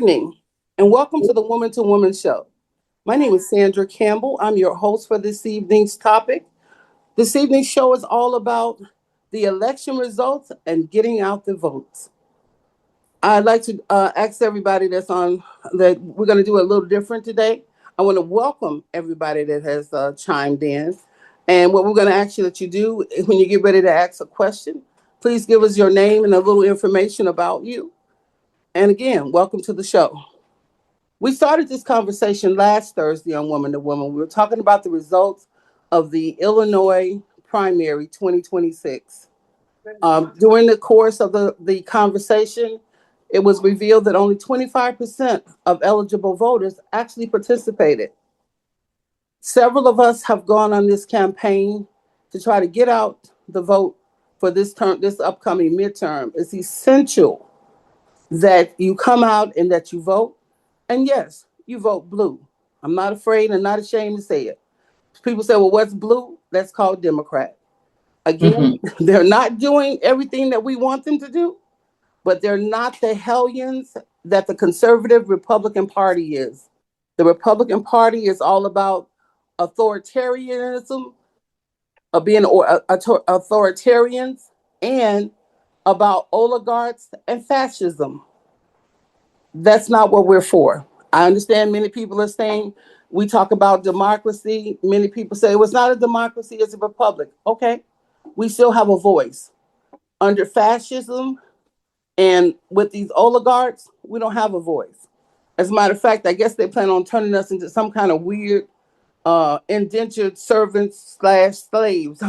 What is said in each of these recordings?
evening, and welcome to the Woman to Woman Show. My name is Sandra Campbell. I'm your host for this evening's topic. This evening's show is all about the election results and getting out the votes. I'd like to ask everybody that's on that we're going to do a little different today. I want to welcome everybody that has chimed in. And what we're going to ask you that you do when you get ready to ask a question, please give us your name and a little information about you. And again, welcome to the show. We started this conversation last Thursday on Woman to Woman. We were talking about the results of the Illinois primary 2026. During the course of the conversation, it was revealed that only 25% of eligible voters actually participated. Several of us have gone on this campaign to try to get out the vote for this upcoming midterm. It's essential that you come out and that you vote. And yes, you vote blue. I'm not afraid and not ashamed to say it. People say, well, what's blue? That's called Democrat. Again, they're not doing everything that we want them to do, but they're not the hellions that the conservative Republican Party is. The Republican Party is all about authoritarianism, of being authoritarians, and about oligarchs and fascism. That's not what we're for. I understand many people are saying we talk about democracy. Many people say, well, it's not a democracy, it's a republic. Okay, we still have a voice. Under fascism and with these oligarchs, we don't have a voice. As a matter of fact, I guess they plan on turning us into some kind of weird indentured servants slash slaves.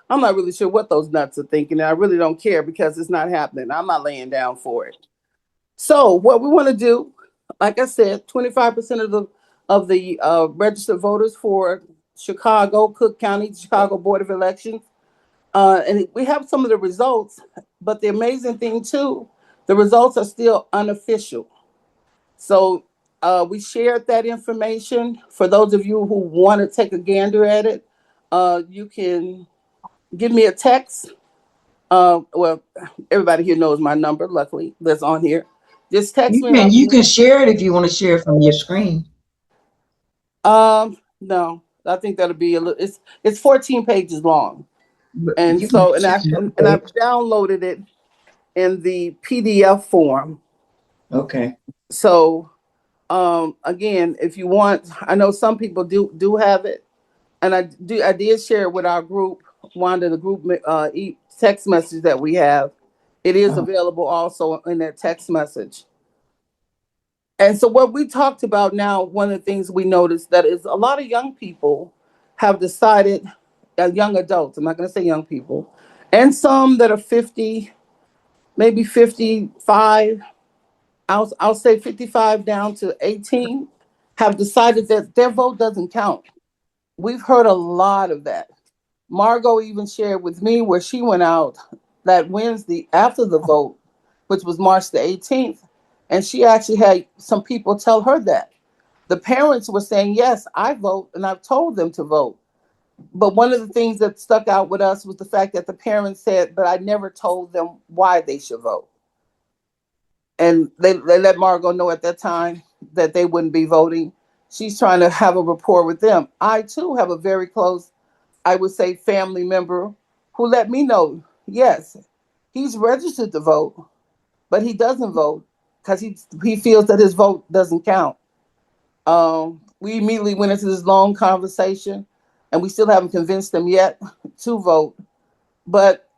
I'm not really sure what those nuts are thinking. And I really don't care because it's not happening. I'm not laying down for it. So what we want to do, like I said, 25% of the registered voters for Chicago, Cook County, Chicago Board of Elections, and we have some of the results. But the amazing thing too, the results are still unofficial. So we shared that information. For those of you who want to take a gander at it, you can give me a text. Well, everybody here knows my number, luckily, that's on here. Just text You me and can I'll you can share it if you want to share it from your screen. no, I think that'll be a little. It's 14 pages long, But and you can so share and it. I've downloaded it in the PDF form. Okay. So again, if you want, I know some people do have it, and I did share it with our group, Wanda, the group text message that we have. It is Oh, available also in that text message. And so what we talked about now, one of the things we noticed that is a lot of young people have decided, young adults, I'm not going to say young people, and some that are 50, maybe 55, I'll say 55 down to 18, have decided that their vote doesn't count. We've heard a lot of that. Margot even shared with me where she went out that Wednesday after the vote, which was March the 18th, and she actually had some people tell her that. The parents were saying, yes, I vote, and I've told them to vote. But one of the things that stuck out with us was the fact that the parents said, but I never told them why they should vote. And they let Margot know at that time that they wouldn't be voting. She's trying to have a rapport with them. I, too, have a very close, I would say, family member who let me know, yes, he's registered to vote, but he doesn't vote because he feels that his vote doesn't count. We immediately went into this long conversation, and we still haven't convinced them yet to vote. But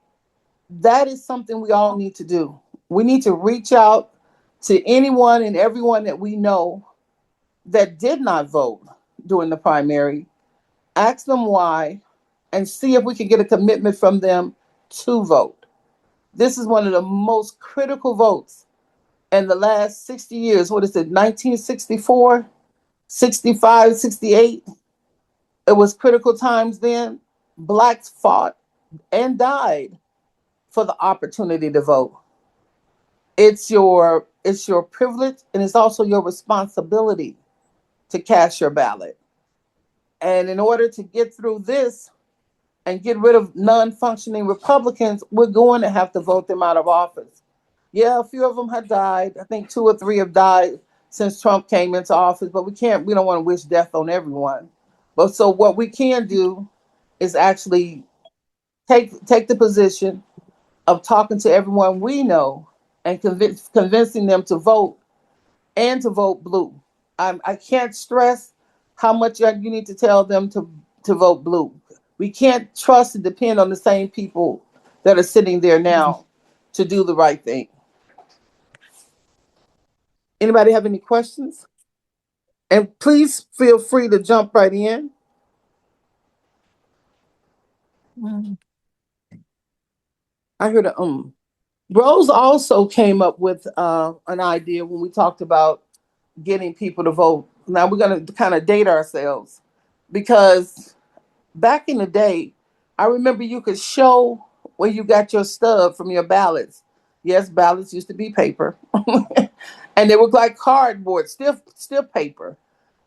that is something we all need to do. We need to reach out to anyone and everyone that we know that did not vote during the primary, ask them why, and see if we can get a commitment from them to vote. This is one of the most critical votes in the last 60 years. What is it, 1964, 65, 68? It was critical times then. Blacks fought and died for the opportunity to vote. It's your privilege and it's also your responsibility to cast your ballot. And in order to get through this and get rid of non-functioning Republicans, we're going to have to vote them out of office. Yeah, a few of them have died. I think two or three have died since Trump came into office, but we don't want to wish death on everyone. But so what we can do is actually take the position of talking to everyone we know and convincing them to vote and to vote blue. I can't stress how much you need to tell them to vote blue. We can't trust and depend on the same people that are sitting there now to do the right thing. Anybody have any questions? And please feel free to jump right in. I heard a Rose also came up with an idea when we talked about getting people to vote. Now we're going to kind of date ourselves because back in the day, I remember you could show where you got your stub from your ballots. Yes, ballots used to be paper, and they were like cardboard, stiff paper.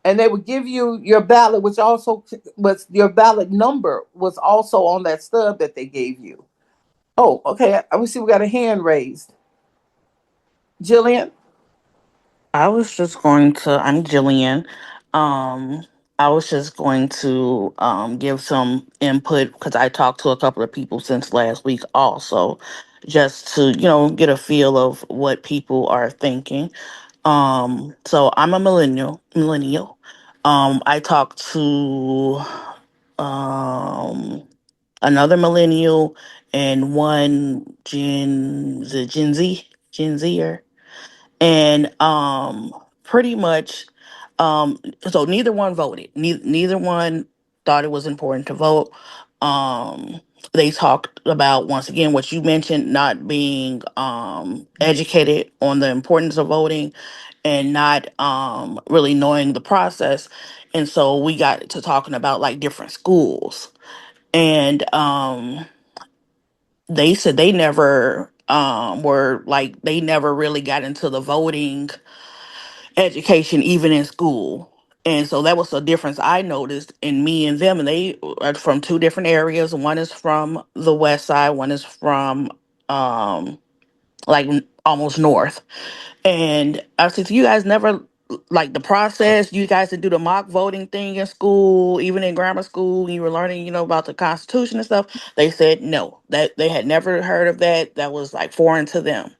And they would give you your ballot, which also was your ballot number was also on that stub that they gave you. Oh, okay. We see we got a hand raised. Jillian. I was just going to, I'm Jillian. Um, I was just going to give some input because I talked to a couple of people since last week also, just to, get a feel of what people are thinking. So I'm a millennial. I talked to um, another millennial and one Gen Z, Gen Zer, and pretty much so neither one voted, neither one thought it was important to vote. um they talked about, once again, what you mentioned, not being educated on the importance of voting and not really knowing the process. And so we got to talking about like different schools, and they said they never were like they never really got into the voting education even in school. And so that was a difference I noticed in me and them. And they are from two different areas. One is from the west side, one is from um almost north. And I said, so you guys never like the process. You guys did do the mock voting thing in school, even in grammar school, when you were learning, about the Constitution and stuff. They said no, that they had never heard of that. That was like foreign to them.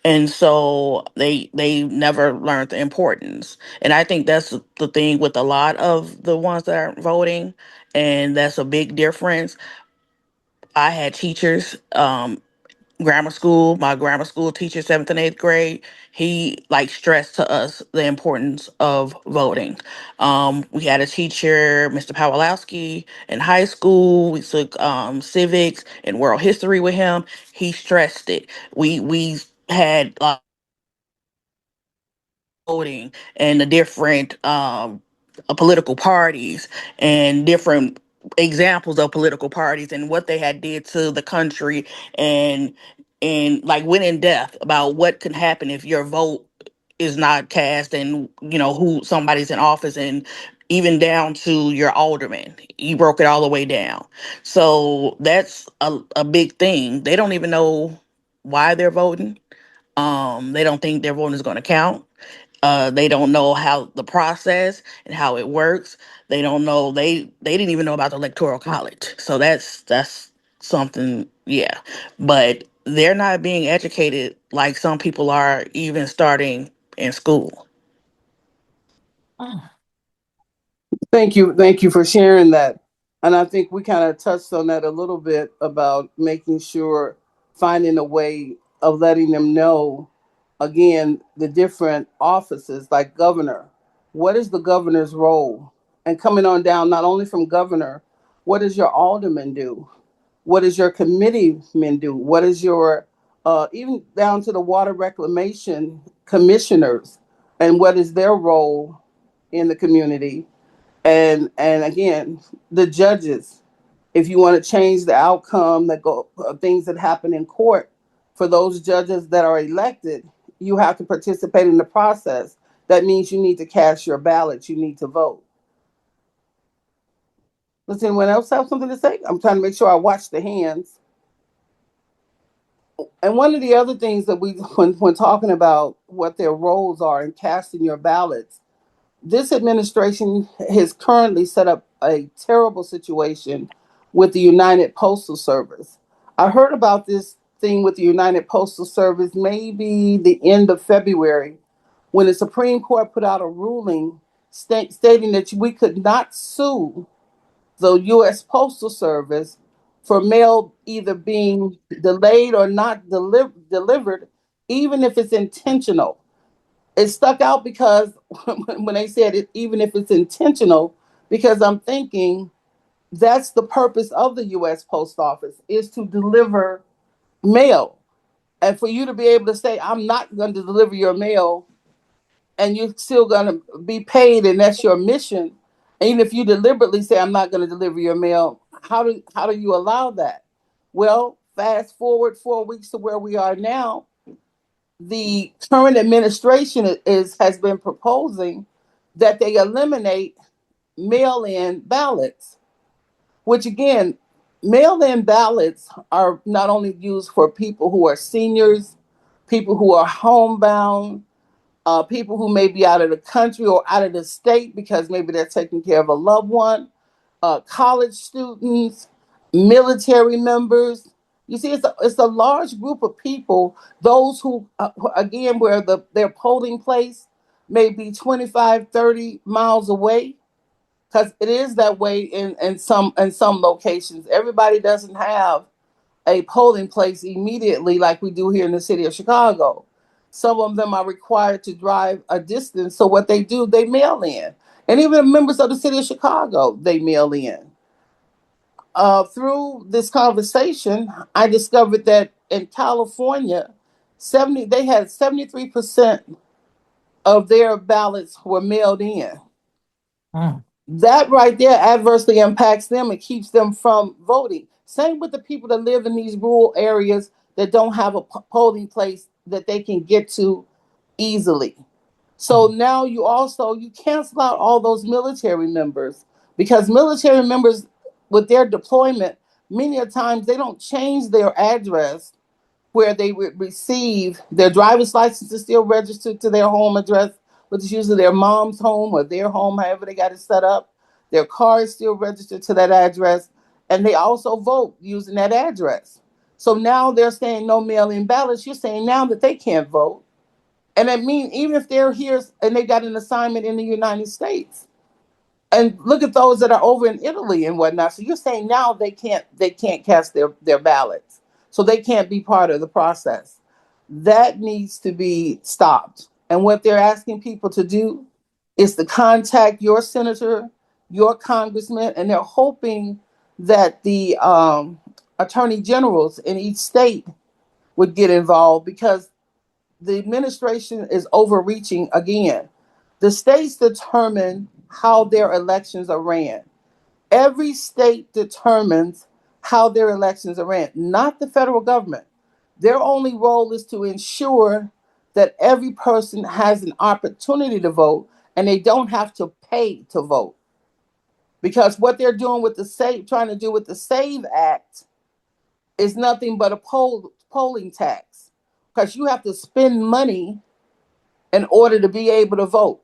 And so they never learned the importance. And I think that's the thing with a lot of the ones that are voting, and that's a big difference. I had teachers, grammar school, my grammar school teacher, 7th and 8th grade, he like stressed to us the importance of voting. We had a teacher, Mr. Pawlowski, in high school. We took civics and world history with him. He stressed it. We had voting and the different political parties and different examples of political parties and what they had did to the country, and like went in depth about what can happen if your vote is not cast, and who somebody's in office, and even down to your alderman. He broke it all the way down. So that's a big thing. They don't even know why they're voting. They don't think their vote is going to count. They don't know how the process and how it works. They don't know. They didn't even know about the electoral college. So that's something. Yeah, but they're not being educated like some people are, even starting in school. Thank you for sharing that. And I think we kind of touched on that a little bit about making sure finding a way of letting them know again the different offices like governor. What is the governor's role? And coming on down, not only from governor, what does your alderman do? What does your committeeman do? What is your even down to the water reclamation commissioners and what is their role in the community? And again, the judges, if you want to change the outcome that go things that happen in court, for those judges that are elected, you have to participate in the process. That means you need to cast your ballot, you need to vote. Does anyone else have something to say? I'm trying to make sure I watch the hands. And one of the other things that when talking about what their roles are in casting your ballots, this administration has currently set up a terrible situation with the United Postal Service. I heard about this thing with the United Postal Service maybe the end of February when the Supreme Court put out a ruling stating that we could not sue the U.S. Postal Service for mail either being delayed or not delivered, even if it's intentional. It stuck out because when they said it, even if it's intentional, because I'm thinking that's the purpose of the U.S. Post Office is to deliver mail. And for you to be able to say, I'm not going to deliver your mail and you're still going to be paid and that's your mission. And even if you deliberately say, I'm not going to deliver your mail, how do you allow that? Well, fast forward 4 weeks to where we are now, the current administration has been proposing that they eliminate mail-in ballots, which again, mail-in ballots are not only used for people who are seniors, people who are homebound, people who may be out of the country or out of the state because maybe they're taking care of a loved one, college students, military members. You see, it's a large group of people, those who, again, where their polling place may be 25, 30 miles away, because it is that way in some locations. Everybody doesn't have a polling place immediately like we do here in the city of Chicago. Some of them are required to drive a distance. So what they do, they mail in. And even members of the city of Chicago, they mail in. Through this conversation, I discovered that in California, they had 73% of their ballots were mailed in. Mm. That right there adversely impacts them and keeps them from voting. Same with the people that live in these rural areas that don't have a polling place that they can get to easily. So now you cancel out all those military members because military members with their deployment, many a times they don't change their address where they would receive their driver's license is still registered to their home address, which is usually their mom's home or their home, however they got it set up. Their car is still registered to that address, and they also vote using that address. So now they're saying no mail-in ballots. You're saying now that they can't vote, and I mean even if they're here and they got an assignment in the United States, and look at those that are over in Italy and whatnot. So you're saying now they can't cast their ballots. So they can't be part of the process. That needs to be stopped. And what they're asking people to do is to contact your senator, your congressman, and they're hoping that the attorney generals in each state would get involved because the administration is overreaching again. The states determine how their elections are ran. Every state determines how their elections are ran, not the federal government. Their only role is to ensure that every person has an opportunity to vote and they don't have to pay to vote. Because what they're doing with trying to do with the Save Act is nothing but a polling tax. Because you have to spend money in order to be able to vote.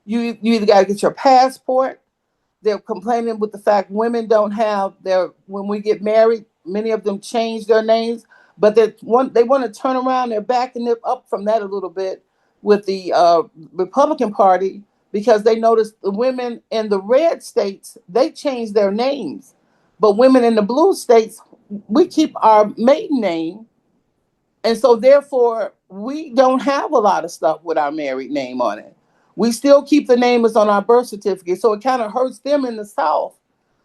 You either got to get your passport. They're complaining with the fact women don't have their when we get married. Many of them change their names, but they want to turn around. They're backing it up from that a little bit with the Republican Party because they noticed the women in the red states they change their names, but women in the blue states we keep our maiden name, and so therefore, we don't have a lot of stuff with our married name on it. We still keep the name as on our birth certificate. So it kind of hurts them in the South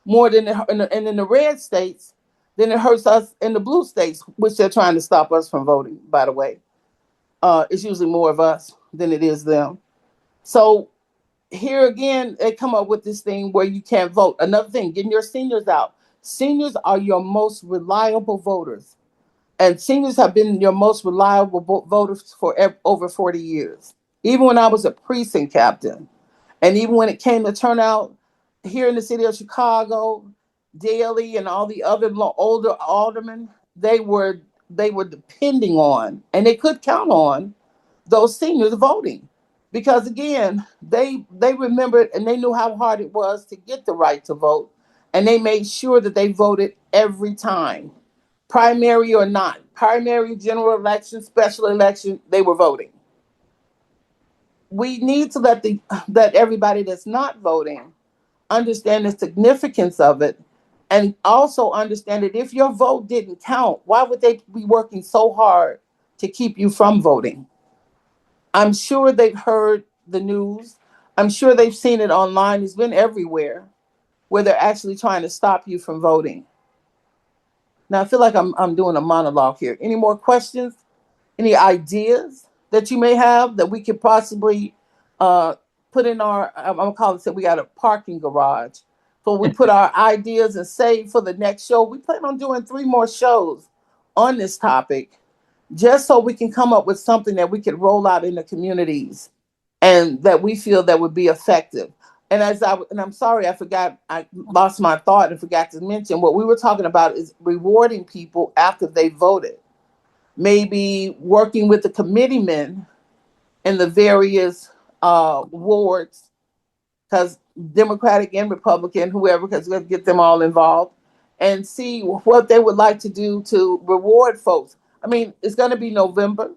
more than in the red states than it hurts us in the blue states, which they're trying to stop us from voting, by the way. It's usually more of us than it is them. So here again, they come up with this thing where you can't vote. Another thing, getting your seniors out. Seniors are your most reliable voters. And seniors have been your most reliable voters for over 40 years. Even when I was a precinct captain, and even when it came to turnout here in the city of Chicago, Daley and all the other older aldermen, they were they were depending on, and they could count on those seniors voting, because again, they remembered and they knew how hard it was to get the right to vote, and they made sure that they voted every time, primary or not, primary, general election, special election, they were voting. We need to let everybody that's not voting understand the significance of it, and also understand that if your vote didn't count, why would they be working so hard to keep you from voting? I'm sure they've heard the news. I'm sure they've seen it online. It's been everywhere where they're actually trying to stop you from voting. Now I feel like I'm doing a monologue here. Any more questions? Any ideas that you may have that we could possibly uh, put in our? I'm gonna call it. Say we got a parking garage. So we put our ideas and save for the next show. We plan on doing 3 more shows on this topic, just so we can come up with something that we could roll out in the communities and that we feel that would be effective. And I'm sorry, I forgot, I lost my thought and forgot to mention what we were talking about is rewarding people after they voted. Maybe working with the committeemen in the various wards, because Democratic and Republican, whoever, because we have to get them all involved and see what they would like to do to reward folks. I mean, it's going to be November.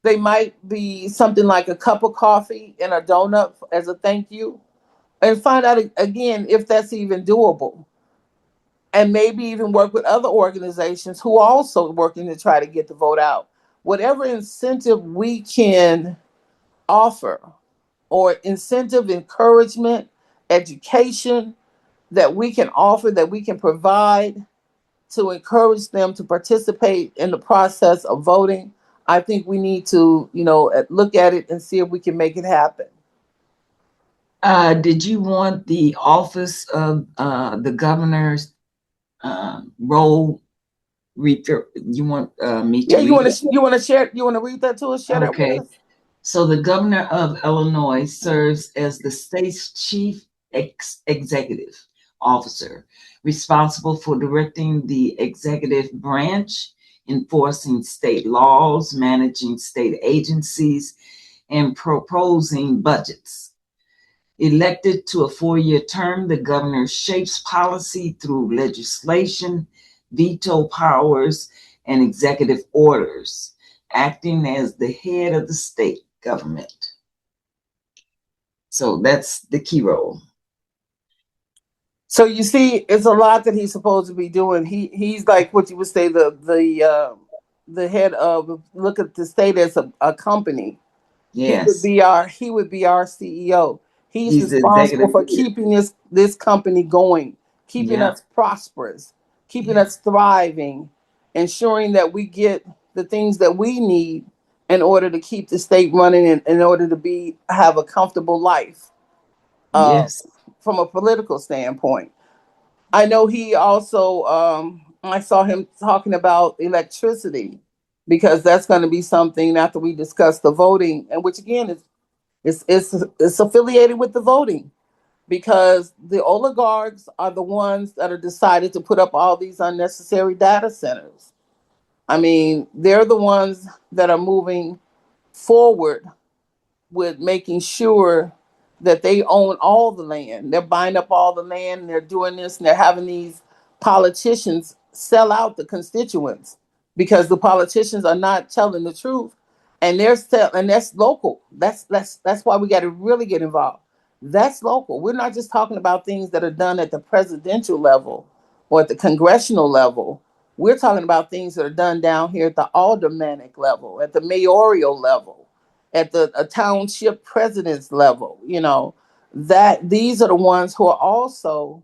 They might be something like a cup of coffee and a donut as a thank you, and find out again if that's even doable. And maybe even work with other organizations who are also working to try to get the vote out. Whatever incentive we can offer, or incentive, encouragement, education that we can offer, that we can provide to encourage them to participate in the process of voting, I think we need to, look at it and see if we can make it happen. Did you want the office of the governor's role? You want me Yeah, to read it? you want to read that to us, share that with Okay. us? So the governor of Illinois serves as the state's chief executive officer, responsible for directing the executive branch, enforcing state laws, managing state agencies, and proposing budgets. Elected to a 4-year term, the governor shapes policy through legislation, veto powers, and executive orders, acting as the head of the state government. So that's the key role. So you see, it's a lot that he's supposed to be doing. He's like what you would say the head of, look at the state as a company. Yes, He would be our CEO. He's he's the responsible executive. for keeping this company going, keeping Yeah, us prosperous, keeping yeah, us thriving, ensuring that we get the things that we need in order to keep the state running, and in order to be have a comfortable life. Uh, yes, from a political standpoint, I know he also. I saw him talking about electricity, because that's going to be something after we discuss the voting, and which again is it's affiliated with the voting, because the oligarchs are the ones that are decided to put up all these unnecessary data centers. I mean, they're the ones that are moving forward with making sure that they own all the land. They're buying up all the land, and they're doing this, and they're having these politicians sell out the constituents, because the politicians are not telling the truth, and and that's local. That's why we got to really get involved. That's local. We're not just talking about things that are done at the presidential level or at the congressional level. We're talking about things that are done down here at the aldermanic level, at the mayoral level, at the a township president's level, that these are the ones who are also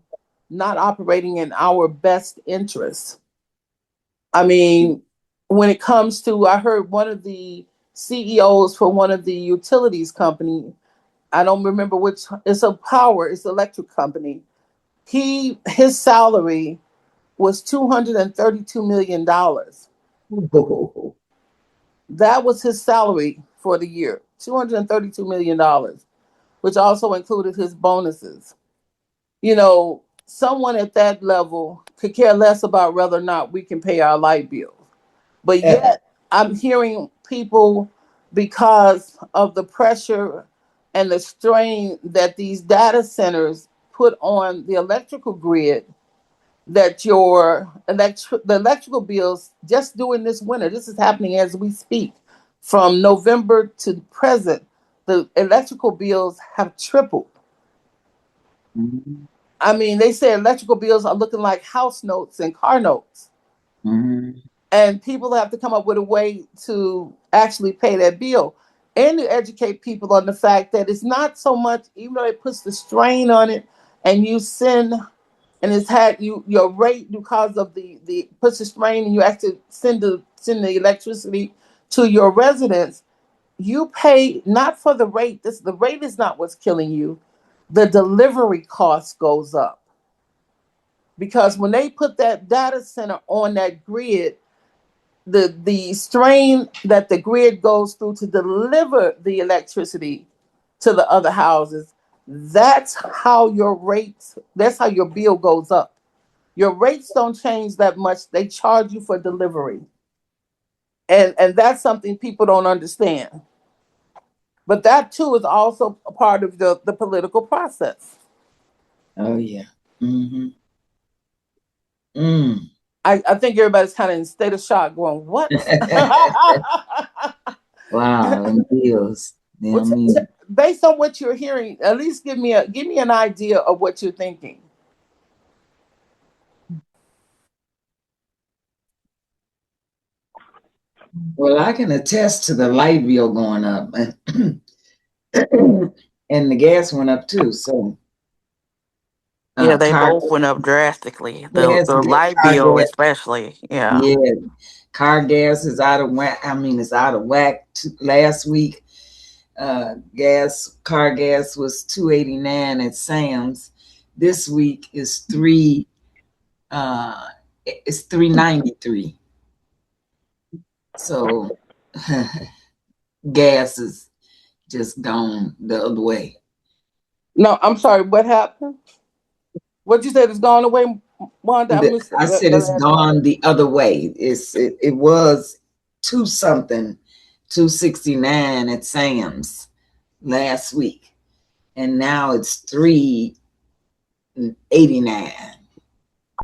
not operating in our best interests. I mean, when it comes to, I heard one of the CEOs for one of the utilities company, I don't remember which, it's electric company. His salary was $232 million. That was his salary for the year, $232 million, which also included his bonuses. Someone at that level could care less about whether or not we can pay our light bills. But yet I'm hearing people, because of the pressure and the strain that these data centers put on the electrical grid, that the electrical bills just during this winter, this is happening as we speak, from November to present, the electrical bills have tripled. Mhm. I mean, they say electrical bills are looking like house notes and car notes. Mhm. And people have to come up with a way to actually pay that bill, and to educate people on the fact that it's not so much, even though it puts the strain on it, and you send, and it's had you your rate, because of the puts the strain, and you have to send the electricity to your residents. You pay not for the rate. The rate is not what's killing you. The delivery cost goes up, because when they put that data center on that grid, the strain that the grid goes through to deliver the electricity to the other houses, that's how your bill goes up. Your rates don't change that much. They charge you for delivery. And that's something people don't understand. But that too is also a part of the political process. Oh yeah. Mm-hmm. Mm. I think everybody's kind of in state of shock going, what? Wow, them bills. Yeah, I What's mean, based on what you're hearing, at least give me an idea of what you're thinking. well, I can attest to the light bill going up, and the gas went up too. So, Yeah, they car both went up drastically. gas, The light car bill, gas, especially. Yeah. yeah, car gas is out of whack. I mean, it's out of whack. Last week, car gas was 2.89 at Sam's. This week is uh, it's 3.93. So, gas is just gone the other way. No, I'm sorry. What happened? What you said is gone away, Wanda. I missed I said the it's last part. gone the other way. It was two something, 2.69 at Sam's last week, and now it's 3.89.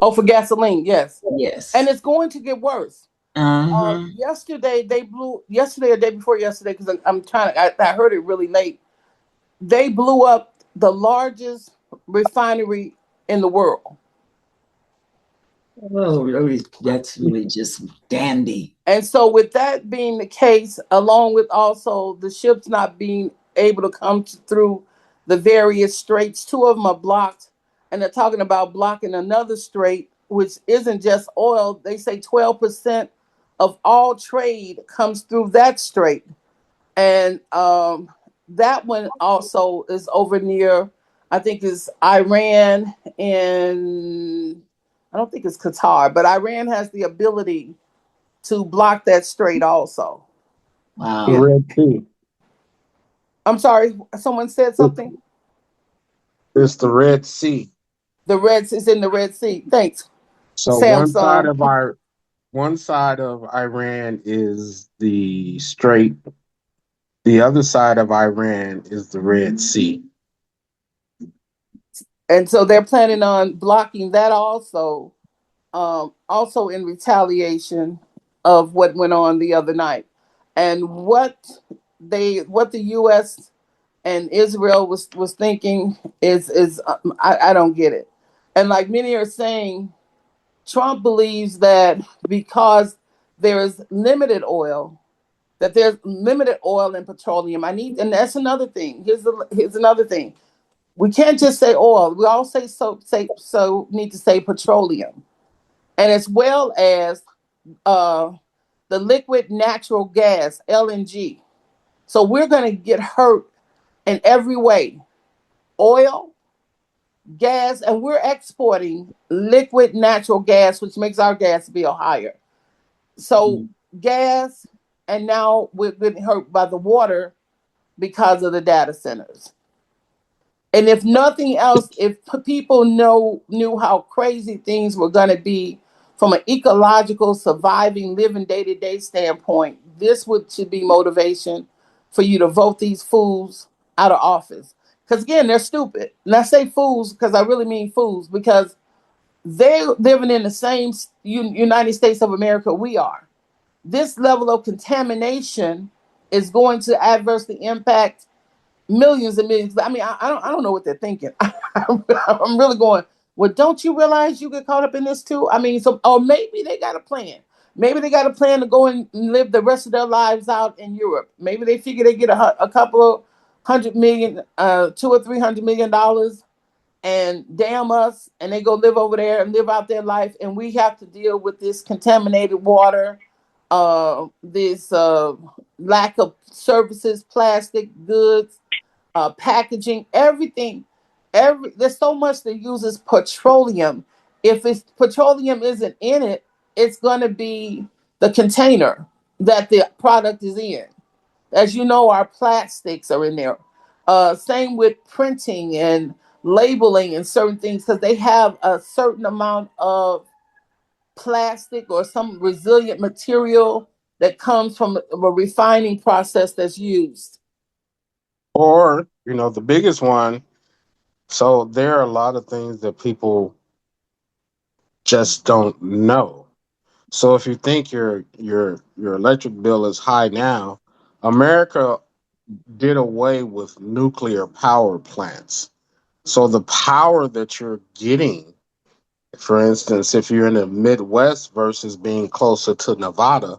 Oh, for gasoline, yes, and Yes. it's going to get worse. Uh-huh. Yesterday or day before yesterday, because I'm trying. I heard it really late. They blew up the largest refinery in the world. Oh, really, that's really just dandy. And so, with that being the case, along with also the ships not being able to through the various straits, two of them are blocked, and they're talking about blocking another strait, which isn't just oil. They say 12% of all trade comes through that strait. And that one also is over near, I think, is Iran, and I don't think it's Qatar, but Iran has the ability to block that strait also. The Wow. Yeah. Red Sea. I'm sorry, someone said It- something. It's the Red Sea. The Red is in the Red Sea. Thanks, So Samsung. one side of Iran is the Strait. The other side of Iran is the Red Sea. And so they're planning on blocking that also, also in retaliation of what went on the other night. And what the U.S. and Israel was thinking I don't get it. And like many are saying, Trump believes that because there is limited oil, that there's limited oil and petroleum. And that's another thing. Here's another thing. We can't just say oil. We all so need to say petroleum, and as well as uh, the liquid natural gas (LNG). So we're going to get hurt in every way. Oil, gas, and we're exporting liquid natural gas, which makes our gas bill higher. So gas, and now we're getting hurt by the water because of the data centers. And if nothing else, if people knew how crazy things were going to be from an ecological, surviving, living day to day standpoint, this would should be motivation for you to vote these fools out of office. Because again, they're stupid. And I say fools because I really mean fools because they're living in the same United States of America we are. This level of contamination is going to adversely impact millions and millions. I mean, I don't know what they're thinking. I'm really going, well, don't you realize you get caught up in this too? I mean, so, or maybe they got a plan. Maybe they got a plan to go and live the rest of their lives out in Europe. Maybe they figure they get a couple of 100 million, 2 or 300 million dollars, and damn us, and they go live over there and live out their life, and we have to deal with this contaminated water, this lack of services, plastic goods, packaging, everything. There's so much that uses petroleum. If it's petroleum isn't in it, it's going to be the container that the product is in. As you know, our plastics are in there. Same with printing and labeling and certain things because they have a certain amount of plastic or some resilient material that comes from a refining process that's used. Or, the biggest one. So there are a lot of things that people just don't know. So if you think your electric bill is high now, America did away with nuclear power plants. So the power that you're getting, for instance, if you're in the Midwest versus being closer to Nevada,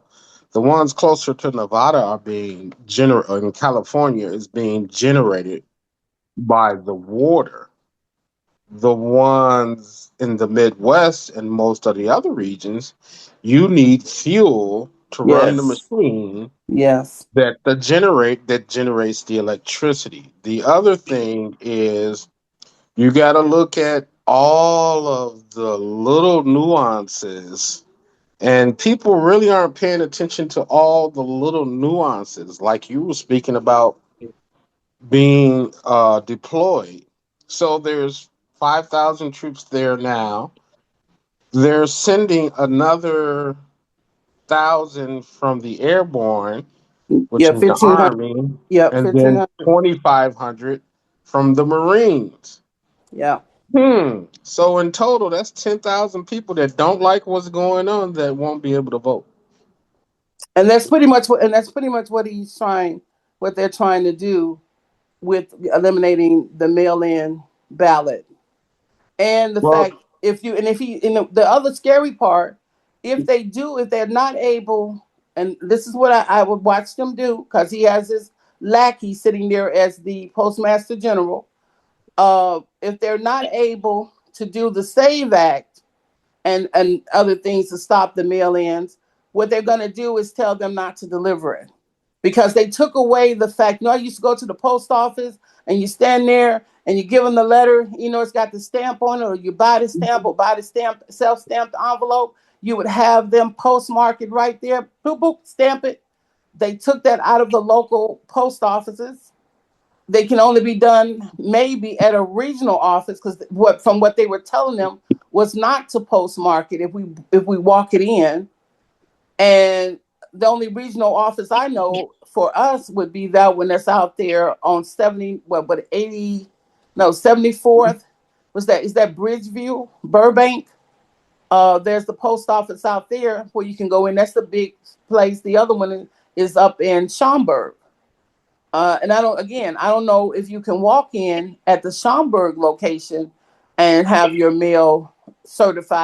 the ones closer to Nevada are being in California is being generated by the water. The ones in the Midwest and most of the other regions, you need fuel to run the Yes. machine Yes. that generates the electricity. The other thing is you got to look at all of the little nuances, and people really aren't paying attention to all the little nuances, like you were speaking about being deployed. So there's 5,000 troops there now. They're sending another thousand from the airborne, which Yeah, is the 1,500. Army, Yep, and then 1,500. 2,500 from the Marines. Yeah. So in total, that's 10,000 people that don't like what's going on that won't be able to vote. That's pretty much what they're trying to do with eliminating the mail-in ballot. And the Well, fact if you and if he and the other scary part, if they're not able, and this is what I would watch them do because he has his lackey sitting there as the postmaster general. If they're not able to do the Save Act and other things to stop the mail-ins, what they're going to do is tell them not to deliver it because they took away the fact. I used to go to the post office and you stand there and you give them the letter. It's got the stamp on it, or you buy the stamp or buy the stamp, self-stamped envelope. You would have them postmark it right there, boop boop, stamp it. They took that out of the local post offices. They can only be done maybe at a regional office because what they were telling them was not to postmark it if we walk it in. And the only regional office I know for us would be that one that's out there on 70, what 80, no 74th. Is that Bridgeview, Burbank? There's the post office out there where you can go in. That's the big place. The other one is up in Schaumburg. And I don't know if you can walk in at the Schaumburg location and have your mail certified